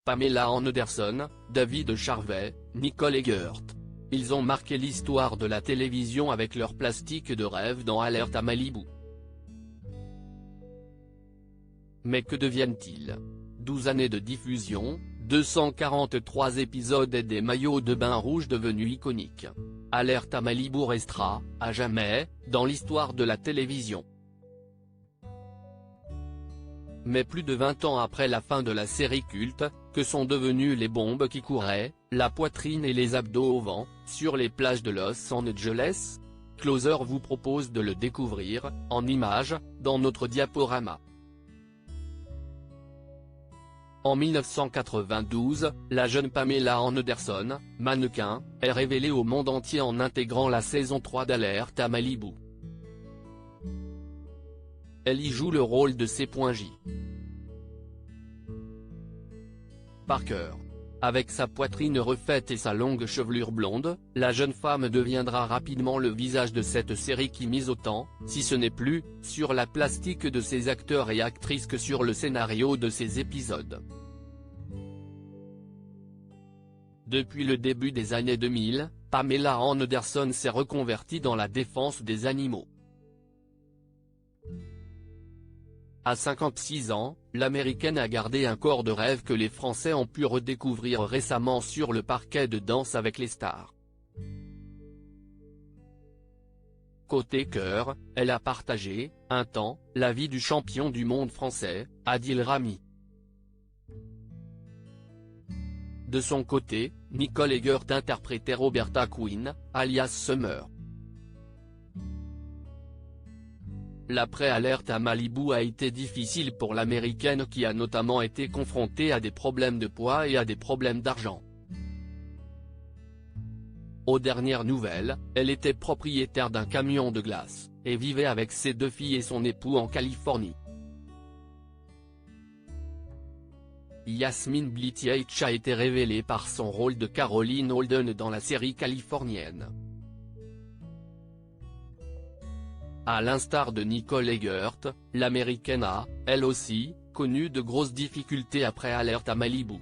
Pamela Anderson, David Charvet, Nicole Eggert. Ils ont marqué l'histoire de la télévision avec leur plastique de rêve dans Alerte à Malibu. Mais que deviennent-ils? 12 années de diffusion, 243 épisodes et des maillots de bain rouges devenus iconiques. Alerte à Malibu restera, à jamais, dans l'histoire de la télévision. Mais plus de 20 ans après la fin de la série culte, que sont devenues les bombes qui couraient, la poitrine et les abdos au vent, sur les plages de Los Angeles? Closer vous propose de le découvrir, en images, dans notre diaporama. En 1992, la jeune Pamela Anderson, mannequin, est révélée au monde entier en intégrant la saison 3 d'Alerte à Malibu. Elle y joue le rôle de C.J. Parker. Avec sa poitrine refaite et sa longue chevelure blonde, la jeune femme deviendra rapidement le visage de cette série qui mise autant, si ce n'est plus, sur la plastique de ses acteurs et actrices que sur le scénario de ses épisodes. Depuis le début des années 2000, Pamela Anderson s'est reconvertie dans la défense des animaux. À 56 ans, l'américaine a gardé un corps de rêve que les Français ont pu redécouvrir récemment sur le parquet de Danse avec les stars. Côté cœur, elle a partagé, un temps, la vie du champion du monde français, Adil Rami. De son côté, Nicole Eggert interprétait Roberta Quinn, alias Summer. L'après-alerte à Malibu a été difficile pour l'américaine qui a notamment été confrontée à des problèmes de poids et à des problèmes d'argent. Aux dernières nouvelles, elle était propriétaire d'un camion de glace, et vivait avec ses 2 filles et son époux en Californie. Yasmine Bletheach a été révélée par son rôle de Caroline Holden dans la série californienne. À l'instar de Nicole Eggert, l'américaine a, elle aussi, connu de grosses difficultés après Alerte à Malibu.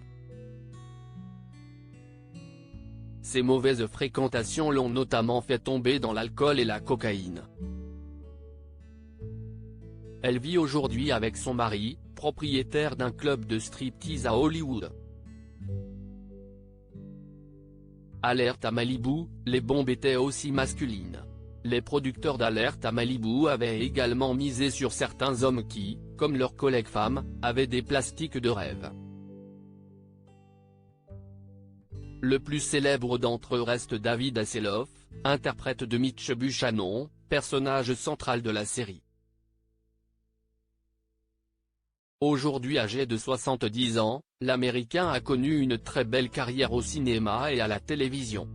Ses mauvaises fréquentations l'ont notamment fait tomber dans l'alcool et la cocaïne. Elle vit aujourd'hui avec son mari, propriétaire d'un club de striptease à Hollywood. Alerte à Malibu, les bombes étaient aussi masculines. Les producteurs d'Alerte à Malibu avaient également misé sur certains hommes qui, comme leurs collègues femmes, avaient des plastiques de rêve. Le plus célèbre d'entre eux reste David Hasselhoff, interprète de Mitch Buchanan, personnage central de la série. Aujourd'hui âgé de 70 ans, l'Américain a connu une très belle carrière au cinéma et à la télévision.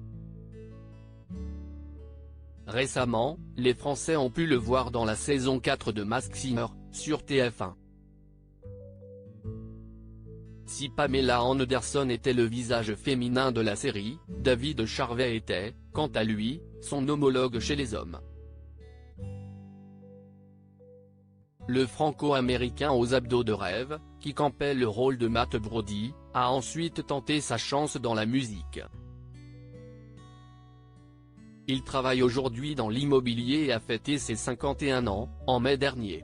Récemment, les Français ont pu le voir dans la saison 4 de Masked Singer, sur TF1. Si Pamela Anderson était le visage féminin de la série, David Charvet était, quant à lui, son homologue chez les hommes. Le franco-américain aux abdos de rêve, qui campait le rôle de Matt Brody, a ensuite tenté sa chance dans la musique. Il travaille aujourd'hui dans l'immobilier et a fêté ses 51 ans, en mai dernier.